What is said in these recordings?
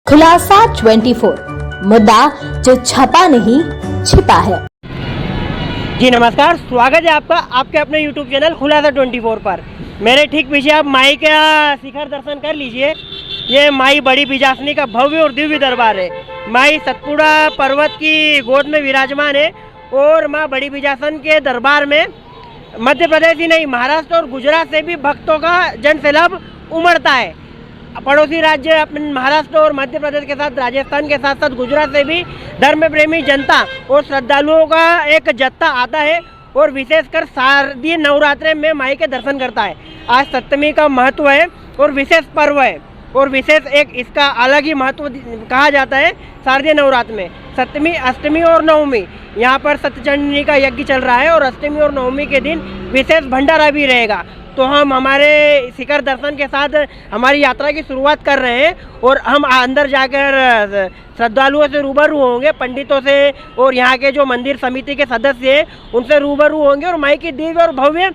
खुलासा 24 मुद्दा जो छपा नहीं छिपा है। जी नमस्कार, स्वागत है आपका आपके अपने YouTube चैनल खुलासा 24 पर। मेरे ठीक पीछे आप माई का शिखर दर्शन कर लीजिए। ये माई बड़ी बिजासनी का भव्य और दिव्य दरबार है। माई सतपुड़ा पर्वत की गोद में विराजमान है और माँ बड़ी बिजासन के दरबार में मध्य प्रदेश ही नहीं, महाराष्ट्र और गुजरात से भी भक्तों का जन सैलाब उमड़ता है। पड़ोसी राज्य अपने महाराष्ट्र और मध्य प्रदेश के साथ राजस्थान के साथ साथ गुजरात से भी धर्म प्रेमी जनता और श्रद्धालुओं का एक जत्था आता है और विशेषकर शारदीय नवरात्रे में माई के दर्शन करता है। आज सप्तमी का महत्व है और विशेष पर्व है और विशेष एक इसका अलग ही महत्व कहा जाता है। शारदीय नवरात्र में सप्तमी, अष्टमी और नवमी यहाँ पर सत्यचंडी का यज्ञ चल रहा है और अष्टमी और नवमी के दिन विशेष भंडारा भी रहेगा। तो हम हमारे शिखर दर्शन के साथ हमारी यात्रा की शुरुआत कर रहे हैं और हम अंदर जाकर श्रद्धालुओं से रूबरू होंगे, पंडितों से और यहाँ के जो मंदिर समिति के सदस्य हैं उनसे रूबरू होंगे और माई की दिव्य और भव्य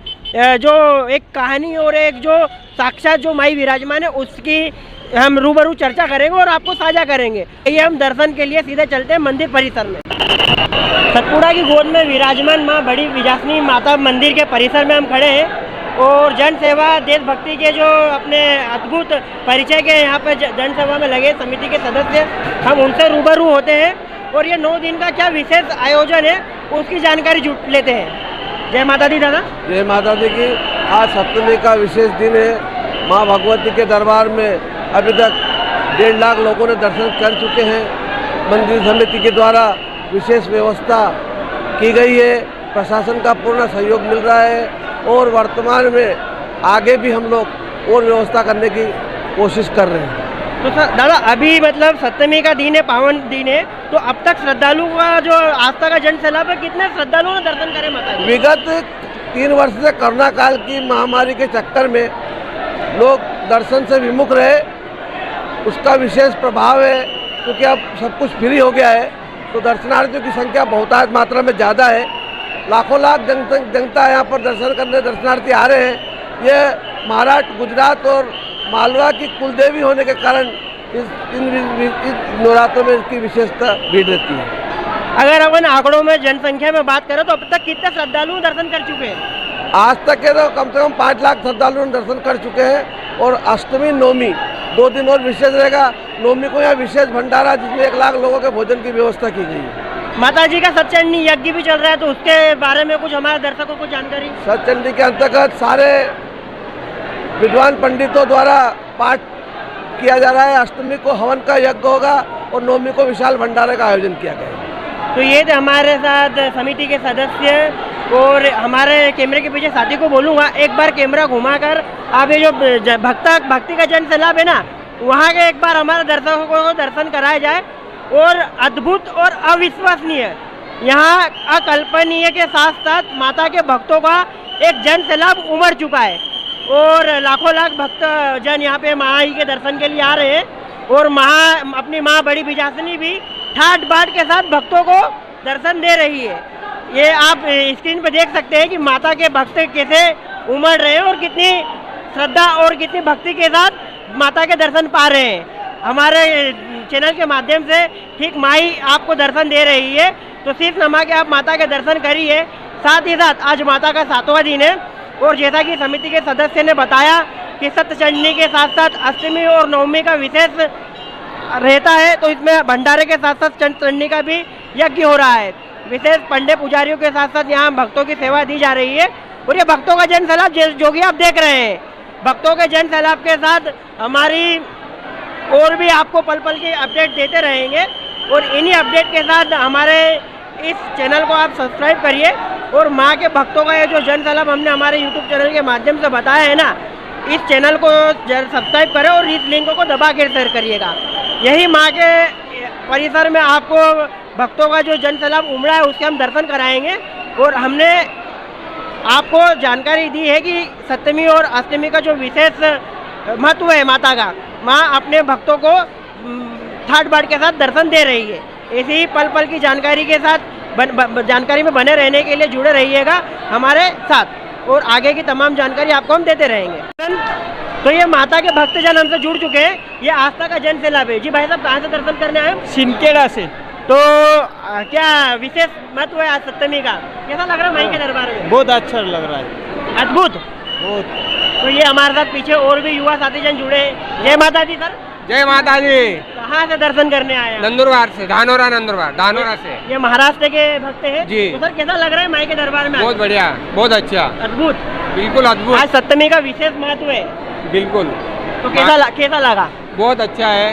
जो एक कहानी और एक जो साक्षात जो माई विराजमान है उसकी हम रूबरू चर्चा करेंगे और आपको साझा करेंगे। ये हम दर्शन के लिए सीधे चलते हैं मंदिर परिसर में। सतपुड़ा की गोद में विराजमान माँ बड़ी बिजासनी माता मंदिर के परिसर में हम खड़े हैं और जन सेवा देशभक्ति के जो अपने अद्भुत परिचय के यहाँ पर जन सेवा में लगे समिति के सदस्य हम उनसे रूबरू होते हैं और ये 9 दिन का क्या विशेष आयोजन है उसकी जानकारी जुट लेते हैं। जय माता दी दादा। जय माता दी की। आज सप्तमी का विशेष दिन है। माँ भगवती के दरबार में अभी तक 1.5 लाख लोगों ने दर्शन कर चुके हैं। मंदिर समिति के द्वारा विशेष व्यवस्था की गई है, प्रशासन का पूर्ण सहयोग मिल रहा है और वर्तमान में आगे भी हम लोग और व्यवस्था करने की कोशिश कर रहे हैं। तो सर दादा अभी मतलब सप्तमी का दिन है, पावन दिन है, तो अब तक श्रद्धालुओं का जो आस्था का जन सैलाब है कितने श्रद्धालुओं ने दर्शन करे माता जी? विगत 3 वर्ष से कोरोना काल की महामारी के चक्कर में लोग दर्शन से विमुख रहे, उसका विशेष प्रभाव है क्योंकि अब सब कुछ फ्री हो गया है तो दर्शनार्थियों की संख्या बहुतायत मात्रा में ज़्यादा है। लाखों लाख जनता यहाँ पर दर्शन करने दर्शनार्थी आ रहे हैं। ये महाराष्ट्र, गुजरात और मालवा की कुलदेवी होने के कारण इस नवरात्रों में इसकी विशेषता भीड़ रहती है। अगर अपन आंकड़ों में जनसंख्या में बात करें तो अब तक कितने श्रद्धालु दर्शन कर चुके हैं? आज तक के तो कम से कम 5 लाख श्रद्धालुओं ने दर्शन कर चुके हैं और अष्टमी नवमी 2 दिन और विशेष रहेगा। नवमी को यहाँ विशेष भंडारा जिसमें 1 लाख लोगों के भोजन की व्यवस्था की गई है। माता जी का सत्यचंडी यज्ञ भी चल रहा है तो उसके बारे में कुछ हमारे दर्शकों को जानकारी। सत्यचंडी के अंतर्गत सारे विद्वान पंडितों द्वारा पाठ किया जा रहा है। अष्टमी को हवन का यज्ञ होगा और नवमी को विशाल भंडारे का आयोजन किया गया है। तो ये थे हमारे साथ समिति के सदस्य और हमारे कैमरे के पीछे साथी को बोलूँगा एक बार कैमरा घुमाकर आप ये जो भक्ति का जन सैलाब है ना वहाँ के एक बार हमारे दर्शकों को दर्शन कराया जाए। और अद्भुत और अविश्वसनीय यहाँ अकल्पनीय के साथ साथ माता के भक्तों का एक जन सैलाब उमड़ चुका है और लाखों लाख भक्त जन यहाँ पे माँ के दर्शन के लिए आ रहे हैं और अपनी माँ बड़ी बिजासनी भी ठाट बाट के साथ भक्तों को दर्शन दे रही है। ये आप स्क्रीन पे देख सकते हैं कि माता के भक्त कैसे उमड़ रहे हैं और कितनी श्रद्धा और कितनी भक्ति के साथ माता के दर्शन पा रहे हैं। हमारे चैनल के माध्यम से ठीक माई आपको दर्शन दे रही है तो शीश नमा के आप माता के दर्शन करिए। साथ ही साथ आज माता का 7वां दिन है और जैसा कि समिति के सदस्य ने बताया कि सप्तचंडी के साथ साथ अष्टमी और नवमी का विशेष रहता है तो इसमें भंडारे के साथ साथ चंडी का भी यज्ञ हो रहा है। विशेष पंडित पुजारियों के साथ साथ यहाँ भक्तों की सेवा दी जा रही है और ये भक्तों का जन सैलाब जो कि आप देख रहे हैं। भक्तों के जन सैलाब के साथ हमारी और भी आपको पल पल की अपडेट देते रहेंगे और इन्हीं अपडेट के साथ हमारे इस चैनल को आप सब्सक्राइब करिए और माँ के भक्तों का ये जो जन सैलाब हमने हमारे YouTube चैनल के माध्यम से बताया है ना इस चैनल को सब्सक्राइब करें और इस लिंक को दबा के शेयर करिएगा। यही माँ के परिसर में आपको भक्तों का जो जन सैलाब उमड़ा है उसके हम दर्शन कराएंगे और हमने आपको जानकारी दी है कि सप्तमी और अष्टमी का जो विशेष महत्व है माता का, माँ अपने भक्तों को ठाट बाट के साथ दर्शन दे रही है। ऐसे ही पल पल की जानकारी के साथ जानकारी में बने रहने के लिए जुड़े रहिएगा हमारे साथ और आगे की तमाम जानकारी आपको हम देते रहेंगे। तो ये माता के भक्तजन हमसे जुड़ चुके हैं, ये आस्था का जन सैलाब है। जी भाई साहब, कहाँ से दर्शन करने आए? सिंकेड़ा से। तो क्या विशेष महत्व है आज सप्तमी का? कैसा लग रहा है माई के दरबार में? बहुत अच्छा लग रहा है, अद्भुत। बहुत। तो ये हमारे साथ पीछे और भी युवा साथी जन जुड़े हैं। जय माता दी सर। जय माता दी। कहाँ से दर्शन करने आए हैं? नंदुरबार से, धानोरा से। ये महाराष्ट्र के भक्त हैं जी। तो सर कैसा लग रहा है माई के दरबार में? बहुत बढ़िया, बहुत अच्छा, अद्भुत, बिल्कुल अद्भुत। आज सप्तमी का विशेष महत्व है, बिल्कुल। तो कैसा लगा? बहुत अच्छा है,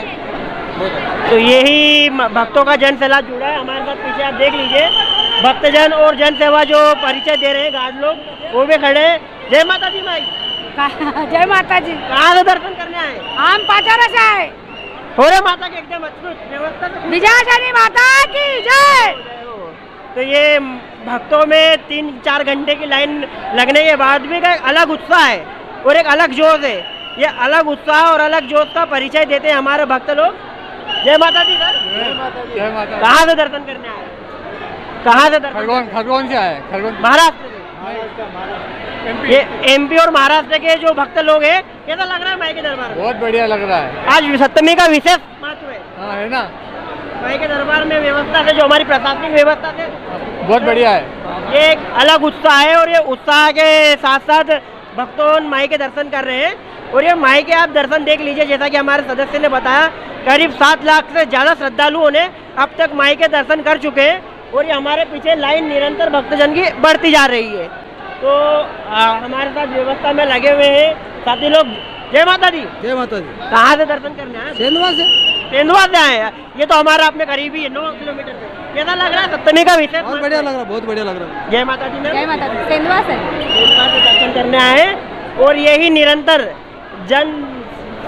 बहुत अच्छा। तो यही भक्तों का जन सैलाब जुड़ा है हमारे साथ। पीछे आप देख लीजिए, भक्तजन और जन सेवा जो परिचय दे रहे हैं गार्ड लोग, वो भी खड़े हैं। जय माता दी माई। जय माता जी। कहाँ से दर्शन करने आए? हम पाचारा से आए। हो रहे माता के एकदम अद्भुत व्यवस्था से। विजयाचंडी माता की जय। तो ये भक्तों में 3-4 घंटे की लाइन लगने के बाद भी एक अलग उत्साह है और एक अलग जोश है। ये अलग उत्साह और अलग जोश का परिचय देते हैं हमारे भक्त लोग। जय माता दी सर। जय माता। कहाँ से दर्शन करने आए? कहाँ से दर्शन? खरगोन से आए। खरगोन, महाराष्ट्र से। ये एमपी और महाराष्ट्र के जो भक्त लोग हैं, कैसा लग रहा है माई के दरबार में? बहुत बढ़िया लग रहा है। आज सप्तमी का विशेष महत्व है। हाँ, है ना, माई के दरबार में व्यवस्था से, जो हमारी प्रशासनिक व्यवस्था से, बहुत बढ़िया है। ये एक अलग उत्साह है और ये उत्साह के साथ साथ भक्तों माई के दर्शन कर रहे हैं। और ये माई के आप दर्शन देख लीजिए, जैसा कि हमारे सदस्य ने बताया, करीब 7 लाख से ज़्यादा श्रद्धालुओं ने अब तक माई के दर्शन कर चुके हैं और ये हमारे पीछे लाइन निरंतर भक्तजन की बढ़ती जा रही है। तो हमारे साथ व्यवस्था में लगे हुए हैं साथी लोग। जय माता दी। जय माता दी। कहाँ से दर्शन करने आए? सेंधवा से। तेंदुआ से आए हैं। ये तो हमारा अपने करीबी है, 9 किलोमीटर से। कैसा लग रहा है सप्तमी का विशेष? बहुत बढ़िया लग रहा है, बहुत बढ़िया लग रहा है। जय माता दी। जय माता दी। सेंधवा से। तेंदुआ से दर्शन करने आए हैं और यही निरंतर जन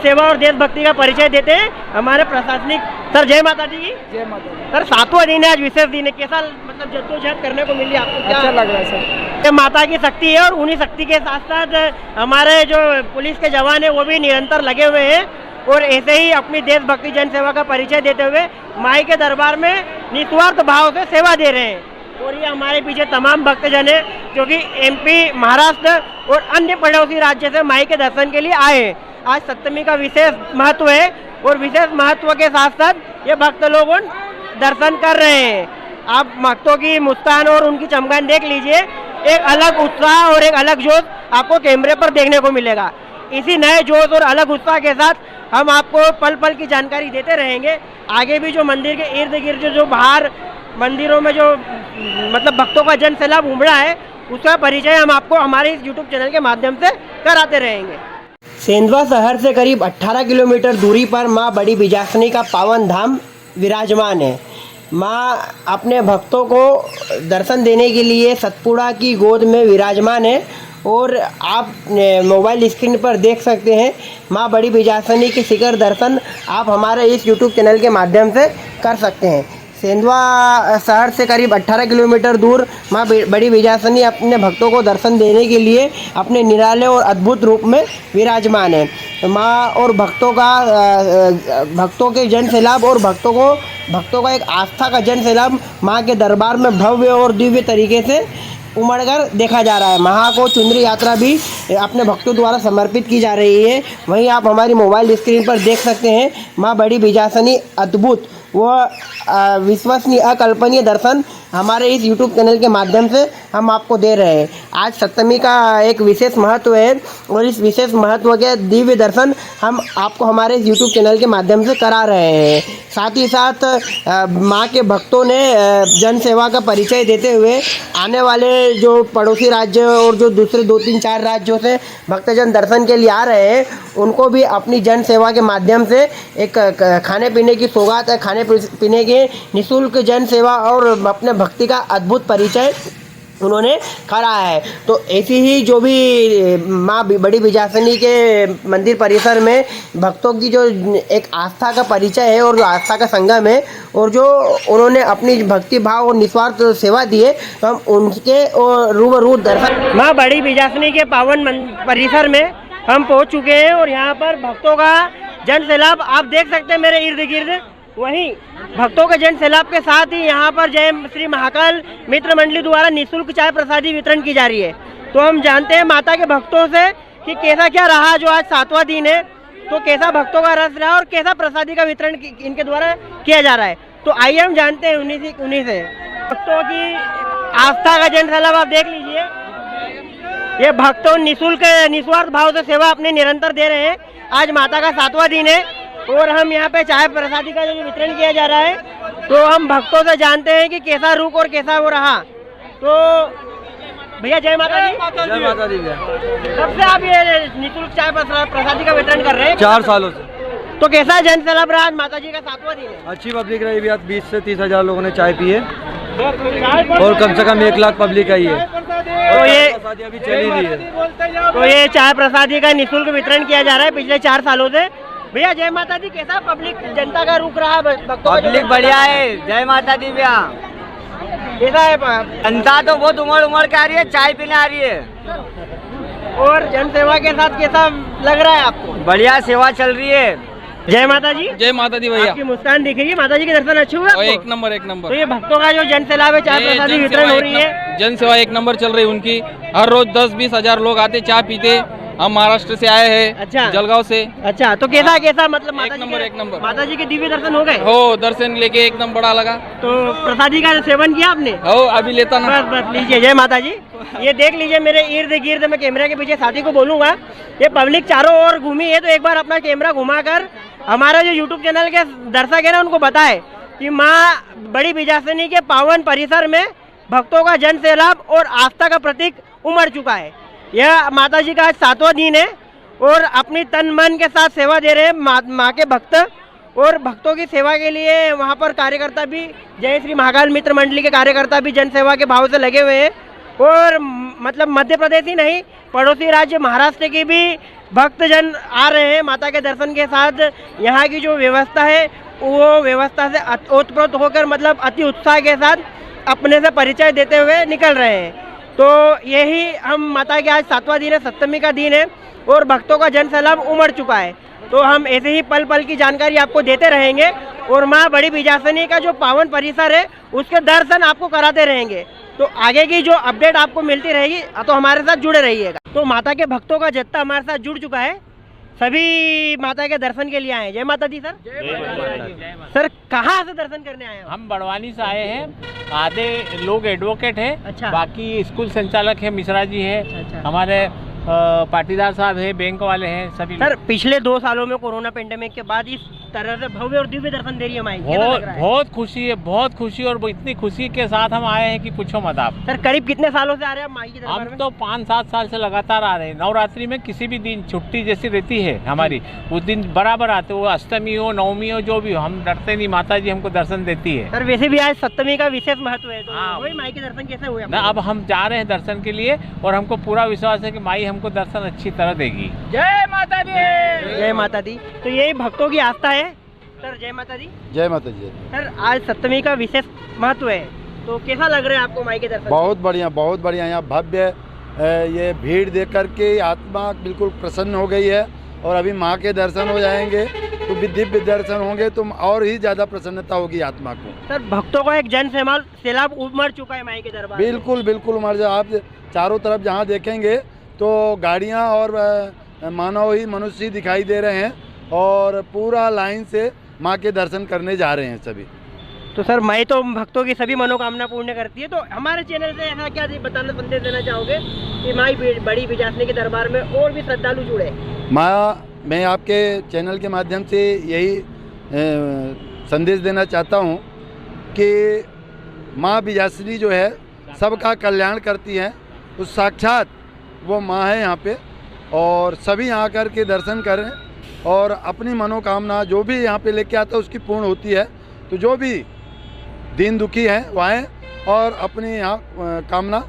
सेवा और देशभक्ति का परिचय देते हैं हमारे प्रशासनिक सर। जय माता दी। जय माता दी। सर 7वां दिन है आज, विशेष दिन है। कैसा मतलब जद्दोजहद करने को मिली आपको? क्या अच्छा लग रहा है सर। ये माता की शक्ति है और उन्हीं शक्ति के साथ साथ हमारे जो पुलिस के जवान है वो भी निरंतर लगे हुए हैं और ऐसे ही अपनी देशभक्ति जन सेवा का परिचय देते हुए माई के दरबार में निस्वार्थ भाव से सेवा दे रहे हैं। और ये हमारे पीछे तमाम भक्तजन है जो कि एमपी, महाराष्ट्र और अन्य पड़ोसी राज्य से माई के दर्शन के लिए आए हैं। आज सप्तमी का विशेष महत्व है और विशेष महत्व के साथ साथ ये भक्त लोग दर्शन कर रहे हैं। आप भक्तों की मुस्कान और उनकी चमगान देख लीजिए, एक अलग उत्साह और एक अलग जोश आपको कैमरे पर देखने को मिलेगा। इसी नए जोश और अलग उत्साह के साथ हम आपको पल पल की जानकारी देते रहेंगे। आगे भी जो मंदिर के इर्द गिर्द जो बाहर मंदिरों में जो मतलब भक्तों का जन सैलाब उमड़ा है, उसका परिचय हम आपको हमारे इस यूट्यूब चैनल के माध्यम से कराते रहेंगे। सेंधवा शहर से करीब 18 किलोमीटर दूरी पर माँ बड़ी बिजासनी का पावन धाम विराजमान है। माँ अपने भक्तों को दर्शन देने के लिए सतपुड़ा की गोद में विराजमान है और आप मोबाइल स्क्रीन पर देख सकते हैं माँ बड़ी बिजासनी के शिखर दर्शन आप हमारे इस यूट्यूब चैनल के माध्यम से कर सकते हैं। सेंधवा शहर से करीब 18 किलोमीटर दूर माँ बड़ी बिजासनी अपने भक्तों को दर्शन देने के लिए अपने निराले और अद्भुत रूप में विराजमान है। माँ और भक्तों के जन सैलाब और भक्तों का एक आस्था का जन सैलाब माँ के दरबार में भव्य और दिव्य तरीके से उमड़कर देखा जा रहा है। माँ को चुनरी यात्रा भी अपने भक्तों द्वारा समर्पित की जा रही है। वहीं आप हमारी मोबाइल स्क्रीन पर देख सकते हैं माँ बड़ी बिजासनी अद्भुत व विश्वसनीय अकल्पनीय दर्शन हमारे इस YouTube चैनल के माध्यम से हम आपको दे रहे हैं। आज सप्तमी का एक विशेष महत्व है और इस विशेष महत्व के दिव्य दर्शन हम आपको हमारे इस YouTube चैनल के माध्यम से करा रहे हैं। साथ ही साथ माँ के भक्तों ने जन सेवा का परिचय देते हुए आने वाले जो पड़ोसी राज्य और जो दूसरे 2-3-4 राज्यों से भक्तजन दर्शन के लिए आ रहे हैं, उनको भी अपनी जन सेवा के माध्यम से एक खाने पीने की सौगात है, खाने पीने के निःशुल्क जन सेवा और अपने भक्ति का अद्भुत परिचय उन्होंने करा है। तो ऐसी ही जो भी माँ बड़ी बिजासनी के मंदिर परिसर में भक्तों की जो एक आस्था का परिचय है और जो आस्था का संगम है और जो उन्होंने अपनी भक्ति भाव और निस्वार्थ सेवा दी है, तो हम उनके रूबरू दर्शन माँ बड़ी बिजासनी के पावन परिसर में हम पहुँच चुके हैं और यहाँ पर भक्तों का जन सैलाब आप देख सकते हैं मेरे इर्द गिर्द। वहीं भक्तों के जन सैलाब के साथ ही यहाँ पर जय श्री महाकाल मित्र मंडली द्वारा निःशुल्क चाय प्रसादी वितरण की जा रही है। तो हम जानते हैं माता के भक्तों से कि कैसा क्या रहा जो आज 7वां दिन है, तो कैसा भक्तों का रस रहा और कैसा प्रसादी का वितरण इनके द्वारा किया जा रहा है। तो आइए हम जानते हैं उन्हीं से भक्तों की आस्था का जन सैलाब। आप देख लीजिए, ये भक्तों निस्वार्थ भाव से सेवा अपने निरंतर दे रहे हैं। आज माता का 7वां दिन है और हम यहाँ पे चाय प्रसादी का जो वितरण किया जा रहा है, तो हम भक्तों से जानते हैं कि कैसा रुख और कैसा वो रहा। तो भैया जय माता दी। जय माता दी भैया। कब से आप ये निःशुल्क चाय प्रसादी का वितरण कर रहे हैं? 4 सालों से। तो कैसा जन सैलाब रहा आज माता जी का 7वां दिन है? अच्छी पब्लिक रही भैया, 20 से 30 हजार लोगों ने चाय पी है और कम से कम 1 लाख पब्लिक आई है। तो ये अभी चली रही है। तो ये चाय प्रसादी का निःशुल्क वितरण किया जा रहा है पिछले 4 सालों से। भैया जय माता दी, कैसा पब्लिक जनता का रुख रहा भक्तों का? पब्लिक बढ़िया है, जय माता दी भैया। कैसा है जनता तो बहुत उमड़ के आ रही है, चाय पीने आ रही है। और जन सेवा के साथ कैसा लग रहा है आपको? बढ़िया सेवा चल रही है। जय माता जी। जय माता दी भैया। आपकी मुस्कान दिखेगी, माता जी के दर्शन अच्छे हुए आपको? एक नंबर एक नंबर। तो ये भक्तों का जो जन सैलाब है, चाय प्रसादी वितरण हो रही है, जन सेवा एक नंबर चल रही है उनकी। हर रोज 10-20 हजार लोग आते चाय पीते। हम महाराष्ट्र से आए हैं। अच्छा। जलगांव से। अच्छा, तो कैसा मतलब माता एक नंबर। माता जी के दिव्य दर्शन हो गए? हो, दर्शन लेके एकदम बड़ा लगा। तो प्रसादी का सेवन किया आपने? हो, अभी लेता ना। बस लीजिए। जय माता जी। ये देख लीजिए मेरे इर्द गिर्द, मैं कैमरे के पीछे साथी को बोलूंगा, ये पब्लिक चारों ओर घूमी है, तो एक बार अपना कैमरा घुमाकर हमारा जो यूट्यूब चैनल के दर्शक है ना, उनको बताए कि माँ बड़ी बिजासनी के पावन परिसर में भक्तों का जन सैलाब और आस्था का प्रतीक उमड़ चुका है। यह माता जी का आज 7वां दिन है और अपनी तन मन के साथ सेवा दे रहे हैं माँ के भक्त। और भक्तों की सेवा के लिए वहाँ पर कार्यकर्ता भी, जय श्री महाकाल मित्र मंडली के कार्यकर्ता भी जन सेवा के भाव से लगे हुए हैं। और मतलब मध्य प्रदेश ही नहीं, पड़ोसी राज्य महाराष्ट्र के भी भक्तजन आ रहे हैं माता के दर्शन के साथ। यहाँ की जो व्यवस्था है, वो व्यवस्था से ओतप्रोत होकर मतलब अति उत्साह के साथ अपने से परिचय देते हुए निकल रहे हैं। तो यही हम माता के आज 7वां दिन है, सप्तमी का दिन है और भक्तों का जन सैलाब उमड़ चुका है। तो हम ऐसे ही पल पल की जानकारी आपको देते रहेंगे और माँ बड़ी बिजासनी का जो पावन परिसर है उसके दर्शन आपको कराते रहेंगे। तो आगे की जो अपडेट आपको मिलती रहेगी, तो हमारे साथ जुड़े रहिएगा। तो माता के भक्तों का जत्था हमारे साथ जुड़ चुका है, सभी माता के दर्शन के लिए आए हैं। जय माता दी सर। सर कहाँ से दर्शन करने आए हैं? हम बड़वानी से आए हैं। आधे लोग एडवोकेट हैं। अच्छा। बाकी स्कूल संचालक है, मिश्रा जी है। अच्छा। हमारे पाटीदार साहब है, बैंक वाले हैं, सभी। सर पिछले 2 सालों में कोरोना पेंडेमिक के बाद इस तरह से भव्य और दिव्य दर्शन दे रही है माई, कैसा लग रहा है? बहुत खुशी है, बहुत खुशी। और इतनी खुशी के साथ हम आए हैं कि पूछो मत आप। सर करीब कितने सालों से आ रहे हैं माई की दरबार हम में? तो 5-7 साल से लगातार आ रहे हैं। नवरात्रि में किसी भी दिन छुट्टी जैसी रहती है हमारी, उस दिन बराबर आते, वो अष्टमी हो नवमी हो जो भी हो, हम डरते नहीं, माता जी हमको दर्शन देती है। सर वैसे भी आज सप्तमी का विशेष महत्व है, तो हाँ। वही माई के दर्शन कैसे हुए? ना, अब हम जा रहे हैं दर्शन के लिए और हमको पूरा विश्वास है कि माई हमको दर्शन अच्छी तरह देगी। जय माता दी। जय माता दी। तो यही भक्तों की आस्था है। सर जय माता दी। जय माता जी। सर आज सप्तमी का विशेष महत्व है, तो कैसा लग रहा है आपको माई के दर्शन? बहुत बढ़िया, बहुत बढ़िया। यहाँ भव्य ये भीड़ देख करके आत्मा बिल्कुल प्रसन्न हो गई है। और अभी माँ के दर्शन हो जाएंगे तो दिव्य दर्शन होंगे तो और ही ज़्यादा प्रसन्नता होगी आत्मा को। सर भक्तों का एक जन सैलाब उमड़ चुका है माई के दरबार में। बिल्कुल बिल्कुल उमड़ जाए। आप चारों तरफ जहाँ देखेंगे तो गाड़ियाँ और मानव ही मनुष्य दिखाई दे रहे हैं और पूरा लाइन से माँ के दर्शन करने जा रहे हैं सभी। तो सर मैं तो भक्तों की सभी मनोकामना पूर्ण करती है। तो हमारे चैनल से ऐसा क्या बताना संदेश देना चाहोगे कि माई बड़ी बिजासनी के दरबार में और भी श्रद्धालु जुड़े? मैं आपके चैनल के माध्यम से यही संदेश देना चाहता हूँ कि माँ बिजासनी जो है सबका कल्याण करती है, उस साक्षात वो माँ है यहाँ पे। और सभी यहाँ आकर के दर्शन करें और अपनी मनोकामना जो भी यहाँ पे लेके आता है उसकी पूर्ण होती है। तो जो भी दीन दुखी है वो आएँ और अपनी यहाँ कामना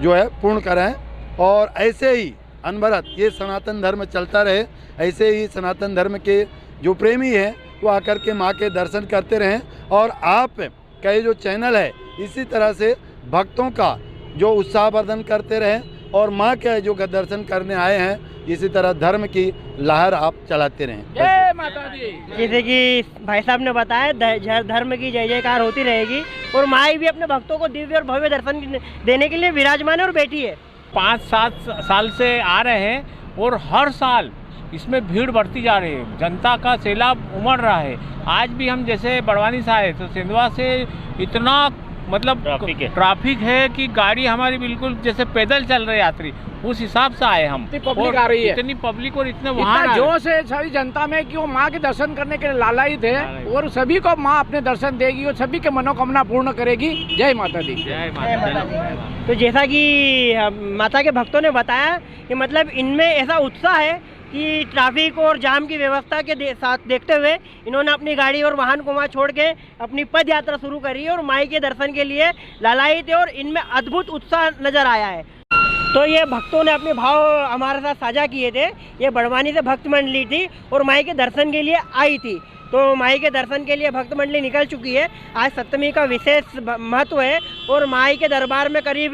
जो है पूर्ण कराएं। और ऐसे ही अनवरत ये सनातन धर्म चलता रहे। ऐसे ही सनातन धर्म के जो प्रेमी हैं वो आकर के माँ के दर्शन करते रहें। और आप का ये जो चैनल है इसी तरह से भक्तों का जो उत्साहवर्धन करते रहें और माँ के जो दर्शन करने आए हैं इसी तरह धर्म की लहर आप चलाते रहें। जय माता दी। जैसे कि भाई साहब ने बताया, धर्म की जय जयकार होती रहेगी और माई भी अपने भक्तों को दिव्य और भव्य दर्शन देने के लिए विराजमान है और बैठी है। 5-7 साल से आ रहे हैं और हर साल इसमें भीड़ बढ़ती जा रही है, जनता का सैलाब उमड़ रहा है। आज भी हम जैसे बड़वानी से आए तो सेंधवा से इतना मतलब ट्रैफिक है कि गाड़ी हमारी बिल्कुल जैसे पैदल चल रहे यात्री, उस हिसाब से आए हम। इतनी पब्लिक आ रही है, इतनी पब्लिक और इतने वाहन जोश है सारी जनता में कि वो माँ के दर्शन करने के लिए लालायित है और सभी को माँ अपने दर्शन देगी और सभी के मनोकामना पूर्ण करेगी। जय माता दी। जय माता दी। तो जैसा कि माता के भक्तों ने बताया कि मतलब इनमें ऐसा उत्साह है कि ट्रैफिक और जाम की व्यवस्था के साथ देखते हुए इन्होंने अपनी गाड़ी और वाहन को वहाँ छोड़ के अपनी पद यात्रा शुरू करी है और माई के दर्शन के लिए लालायित है और इनमें अद्भुत उत्साह नजर आया है। तो ये भक्तों ने अपने भाव हमारे साथ साझा किए थे। ये बड़वानी से भक्त मंडली थी और माई के दर्शन के लिए आई थी। तो माई के दर्शन के लिए भक्त मंडली निकल चुकी है। आज सप्तमी का विशेष महत्व है और माई के दरबार में करीब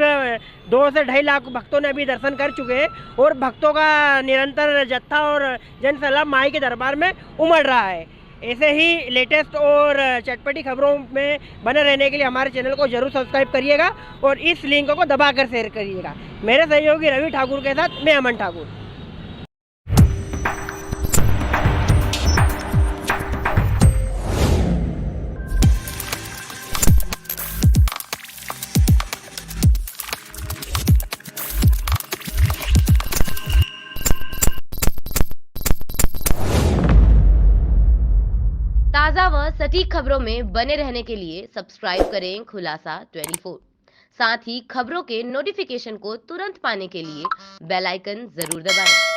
2 से 2.5 लाख भक्तों ने अभी दर्शन कर चुके हैं और भक्तों का निरंतर जत्था और जनसैलाब माई के दरबार में उमड़ रहा है। ऐसे ही लेटेस्ट और चटपटी खबरों में बने रहने के लिए हमारे चैनल को जरूर सब्सक्राइब करिएगा और इस लिंक को दबाकर शेयर करिएगा। मेरे सहयोगी रवि ठाकुर के साथ मैं अमन ठाकुर। ताज़ा व सटीक खबरों में बने रहने के लिए सब्सक्राइब करें खुलासा 24। साथ ही खबरों के नोटिफिकेशन को तुरंत पाने के लिए बेल आइकन जरूर दबाएं।